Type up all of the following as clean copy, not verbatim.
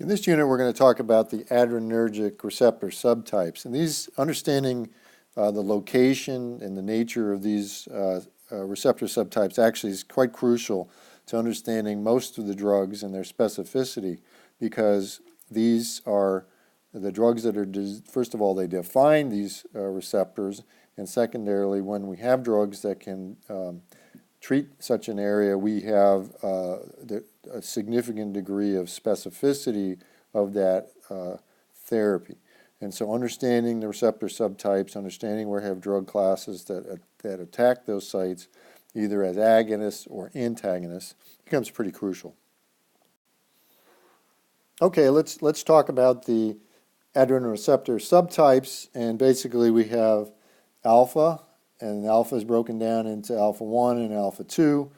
In this unit, we're going to talk about the adrenergic receptor subtypes, and these understanding the location and the nature of these receptor subtypes actually is quite crucial to understanding most of the drugs and their specificity, because these are the drugs that are, first of all, they define these receptors, and secondarily, when we have drugs that can treat such an area, we have a significant degree of specificity of that therapy. And so understanding the receptor subtypes, understanding where we have drug classes that attack those sites, either as agonists or antagonists, becomes pretty crucial. Okay, let's talk about the adrenal receptor subtypes, and basically we have alpha, and alpha is broken down into alpha 1 and alpha 2,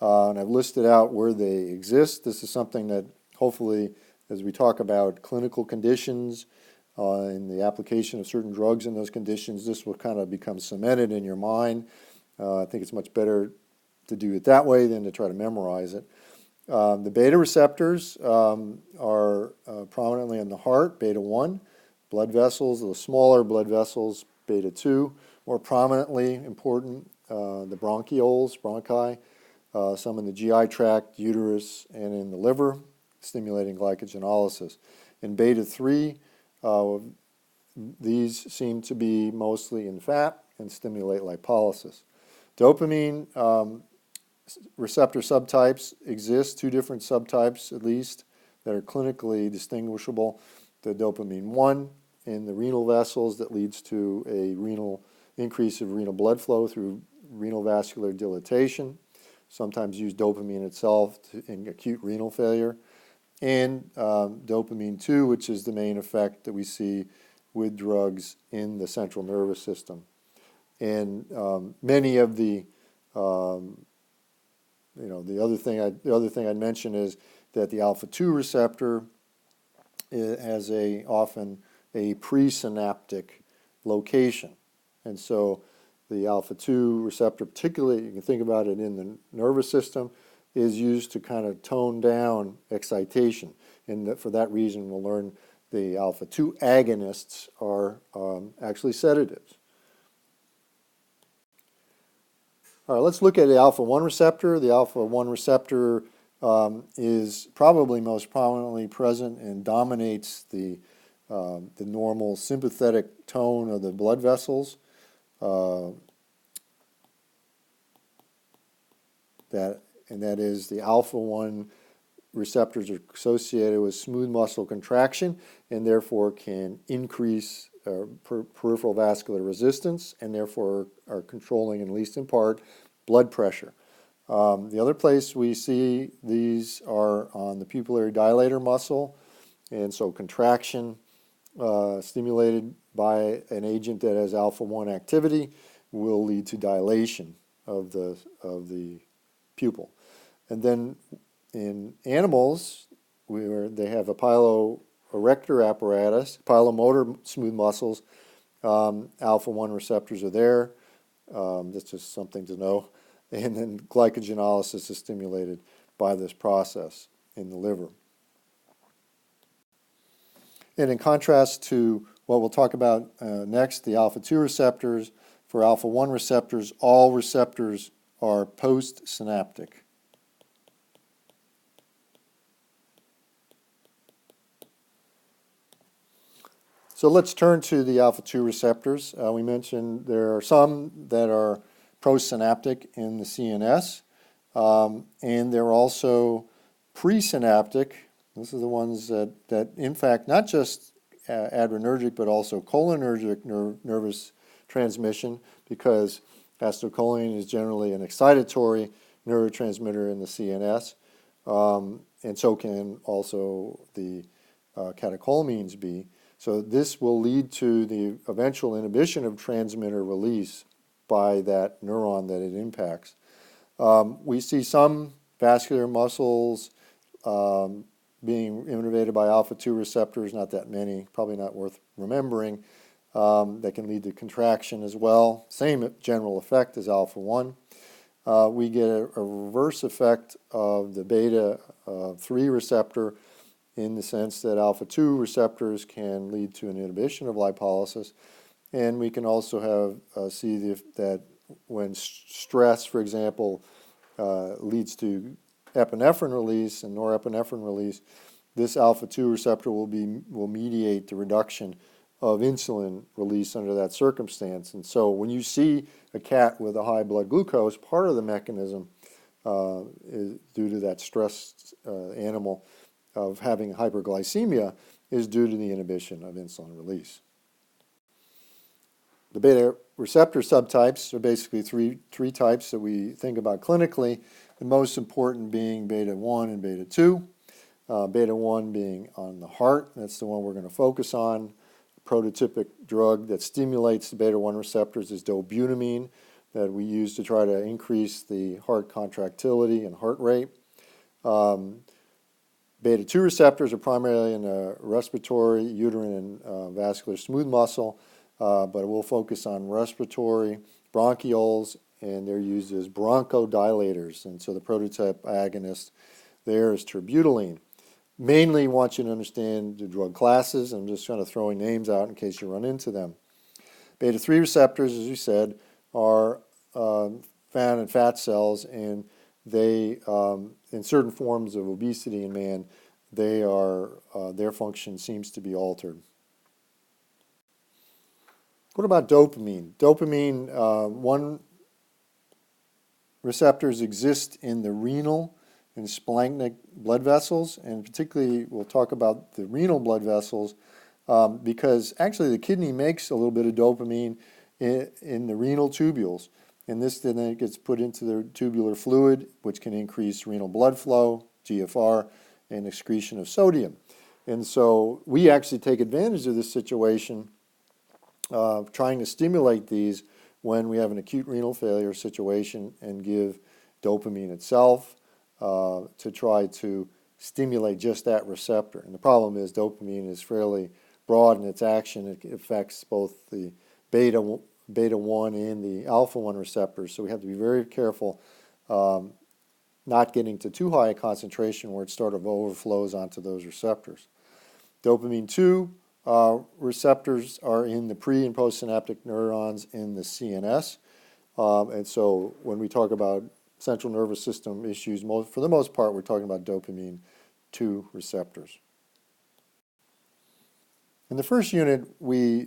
and I've listed out where they exist. This is something that hopefully, as we talk about clinical conditions and the application of certain drugs in those conditions, this will kind of become cemented in your mind. I think it's much better to do it that way than to try to memorize it. The beta receptors are prominently in the heart, beta 1, blood vessels, the smaller blood vessels, beta 2, more prominently important, the bronchioles, bronchi, some in the GI tract, uterus, and in the liver, stimulating glycogenolysis. In beta 3, these seem to be mostly in fat and stimulate lipolysis. Dopamine receptor subtypes exist, two different subtypes at least, that are clinically distinguishable. The dopamine 1 in the renal vessels that leads to a increase of renal blood flow through renal vascular dilatation, sometimes use dopamine itself in acute renal failure, and dopamine 2, which is the main effect that we see with drugs in the central nervous system. And many of the the other thing I'd mention is that the alpha 2 receptor has often a presynaptic location. And so the alpha 2 receptor, particularly, you can think about it in the nervous system, is used to kind of tone down excitation. And for that reason, we'll learn the alpha 2 agonists are actually sedatives. All right, let's look at the alpha 1 receptor. The alpha 1 receptor is probably most prominently present and dominates the normal sympathetic tone of the blood vessels. That is, the alpha 1 receptors are associated with smooth muscle contraction and therefore can increase peripheral vascular resistance and therefore are controlling, at least in part, blood pressure. The other place we see these are on the pupillary dilator muscle, and so contraction stimulated by an agent that has alpha 1 activity will lead to dilation of the pupil. And then in animals, where they have a piloerector apparatus, pilomotor smooth muscles, alpha 1 receptors are there. That's just something to know. And then glycogenolysis is stimulated by this process in the liver. And in contrast to what we'll talk about next, the alpha 2 receptors, for alpha 1 receptors, all receptors are postsynaptic. So let's turn to the alpha 2 receptors. We mentioned there are some that are prosynaptic in the CNS, and they're also presynaptic. This is the ones that in fact, not just adrenergic, but also cholinergic nervous transmission, because acetylcholine is generally an excitatory neurotransmitter in the CNS, and so can also the catecholamines be. So this will lead to the eventual inhibition of transmitter release by that neuron that it impacts. We see some vascular muscles being innervated by alpha 2 receptors, not that many, probably not worth remembering, that can lead to contraction as well. Same general effect as alpha 1. We get a reverse effect of the beta 3 receptor in the sense that alpha-2 receptors can lead to an inhibition of lipolysis. And we can also see that when stress, for example, leads to epinephrine release and norepinephrine release, this alpha-2 receptor will mediate the reduction of insulin release under that circumstance. And so when you see a cat with a high blood glucose, part of the mechanism is due to that stressed animal of having hyperglycemia is due to the inhibition of insulin release. The beta receptor subtypes are basically three types that we think about clinically, the most important being beta 1 and beta 2. Beta 1 being on the heart, that's the one we're going to focus on. Prototypic drug that stimulates the beta 1 receptors is dobutamine, that we use to try to increase the heart contractility and heart rate. Beta 2 receptors are primarily in the respiratory, uterine, and vascular smooth muscle, but we'll focus on respiratory, bronchioles, and they're used as bronchodilators. And so the prototype agonist there is terbutaline. Mainly want you to understand the drug classes. I'm just kind of throwing names out in case you run into them. Beta 3 receptors, as we said, are found in fat cells, and they, in certain forms of obesity in man, their function seems to be altered. What about dopamine? Dopamine, one receptors exist in the renal and splanchnic blood vessels, and particularly we'll talk about the renal blood vessels because actually the kidney makes a little bit of dopamine in the renal tubules, and this then gets put into the tubular fluid, which can increase renal blood flow, GFR, and excretion of sodium. And so we actually take advantage of this situation, trying to stimulate these when we have an acute renal failure situation and give dopamine itself to try to stimulate just that receptor. And the problem is dopamine is fairly broad in its action. It affects both the beta 1 and the alpha 1 receptors. So we have to be very careful not getting to too high a concentration where it sort of overflows onto those receptors. Dopamine 2 receptors are in the pre- and postsynaptic neurons in the CNS. And so when we talk about central nervous system issues, for the most part, we're talking about dopamine 2 receptors. In the first unit, we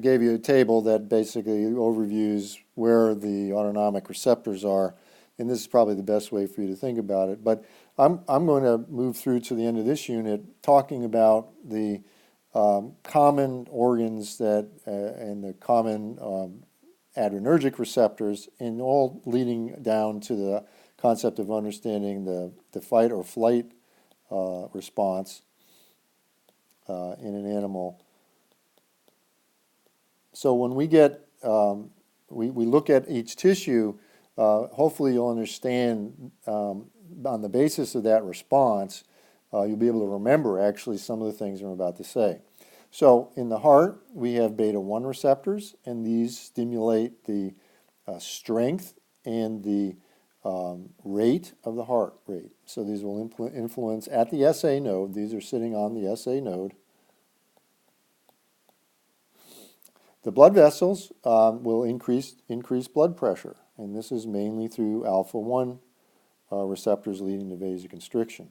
gave you a table that basically overviews where the autonomic receptors are, and this is probably the best way for you to think about it. But I'm going to move through to the end of this unit talking about the common organs that and the common adrenergic receptors, and all leading down to the concept of understanding the fight or flight response in an animal. So when we get, we look at each tissue, hopefully you'll understand on the basis of that response, you'll be able to remember actually some of the things I'm about to say. So in the heart, we have beta 1 receptors, and these stimulate the strength and the rate of the heart rate. So these will influence at the SA node. These are sitting on the SA node. The blood vessels will increase blood pressure, and this is mainly through alpha 1 receptors leading to vasoconstriction.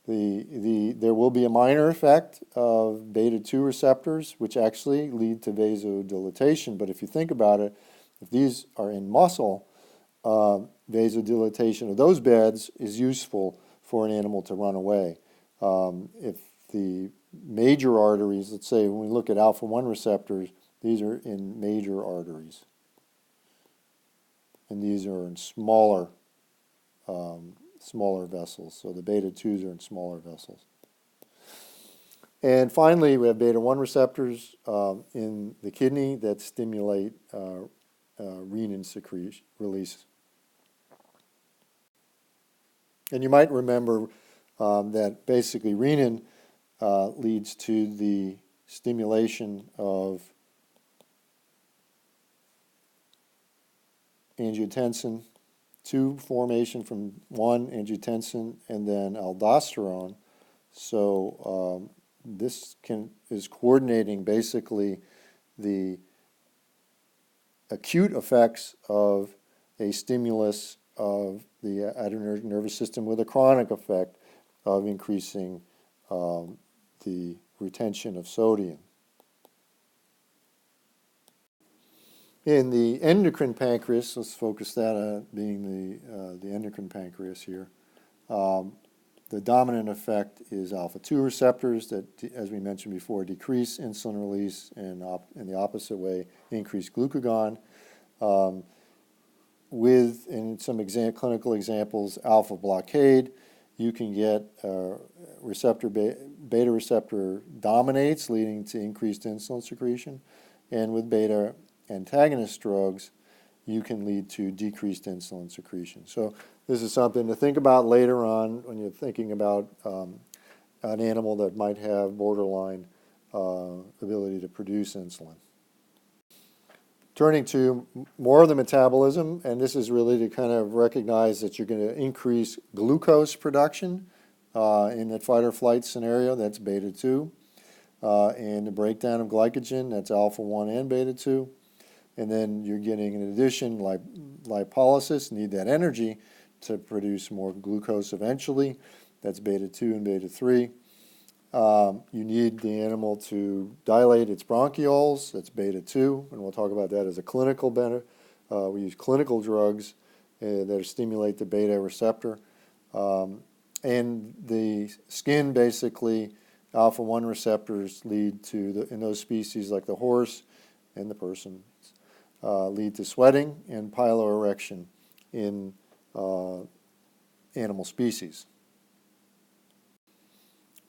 There will be a minor effect of beta 2 receptors, which actually lead to vasodilatation. But if you think about it, if these are in muscle, vasodilatation of those beds is useful for an animal to run away. If the major arteries, let's say when we look at alpha 1 receptors, these are in major arteries. And these are in smaller vessels. So the beta 2s are in smaller vessels. And finally, we have beta 1 receptors in the kidney that stimulate renin secretion release. And you might remember that basically renin leads to the stimulation of angiotensin 2 formation from 1 angiotensin and then aldosterone. So this is coordinating basically the acute effects of a stimulus of the adrenergic nervous system with a chronic effect of increasing the retention of sodium. In the endocrine pancreas, let's focus that on being the endocrine pancreas here. The dominant effect is alpha-2 receptors that, as we mentioned before, decrease insulin release and in the opposite way, increase glucagon. With, in some clinical examples, alpha blockade, you can get beta receptor dominates, leading to increased insulin secretion. And with beta antagonist drugs, you can lead to decreased insulin secretion. So this is something to think about later on when you're thinking about an animal that might have borderline ability to produce insulin. Turning to more of the metabolism, and this is really to kind of recognize that you're going to increase glucose production in that fight or flight scenario, that's beta-2, and the breakdown of glycogen, that's alpha-1 and beta-2. And then you're getting, in addition, lipolysis, need that energy to produce more glucose eventually. That's beta-2 and beta-3. You need the animal to dilate its bronchioles, that's beta-2, and we'll talk about that as a clinical benefit. We use clinical drugs that stimulate the beta receptor. And the skin, basically, alpha-1 receptors lead to, in those species like the horse and the person, lead to sweating and piloerection in animal species.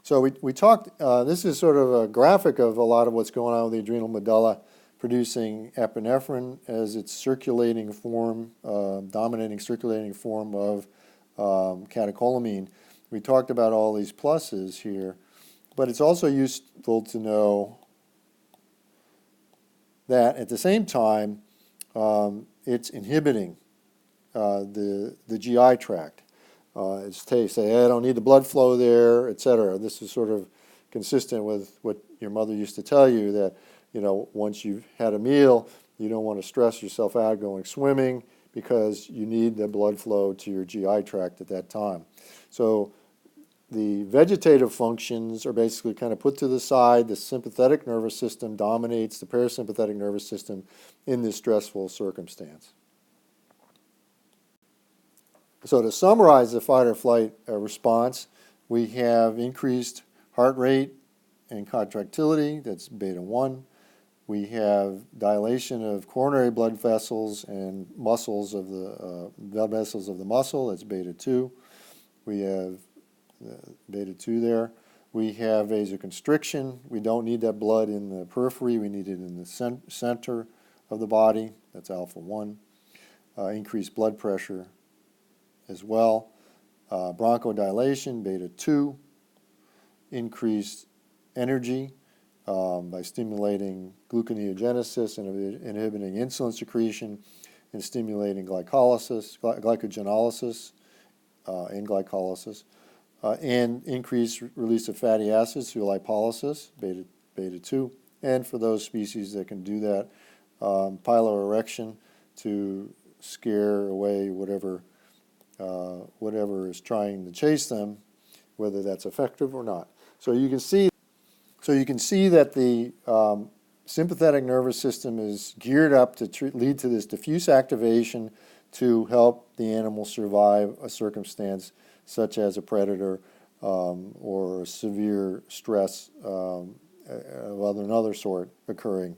So we talked, this is sort of a graphic of a lot of what's going on with the adrenal medulla producing epinephrine as its circulating form, dominating circulating form of catecholamine. We talked about all these pluses here, but it's also useful to know that at the same time, it's inhibiting the GI tract. It's say, I don't need the blood flow there, etc. This is sort of consistent with what your mother used to tell you, that once you've had a meal, you don't want to stress yourself out going swimming because you need the blood flow to your GI tract at that time. So the vegetative functions are basically kind of put to the side. The sympathetic nervous system dominates the parasympathetic nervous system in this stressful circumstance. So to summarize the fight or flight response, we have increased heart rate and contractility, that's beta-1. We have dilation of coronary blood vessels and muscles of the blood vessels of the muscle, that's beta-2. We have beta-2 there. We have vasoconstriction. We don't need that blood in the periphery. We need it in the center of the body. That's alpha-1. Increased blood pressure as well. Bronchodilation, beta-2. Increased energy by stimulating gluconeogenesis and inhibiting insulin secretion and stimulating glycolysis, glycogenolysis and glycolysis. And increased release of fatty acids through lipolysis, beta-2. And for those species that can do that, piloerection to scare away whatever is trying to chase them, whether that's effective or not. So you can see that the sympathetic nervous system is geared up to lead to this diffuse activation to help the animal survive a circumstance such as a predator or a severe stress of another sort occurring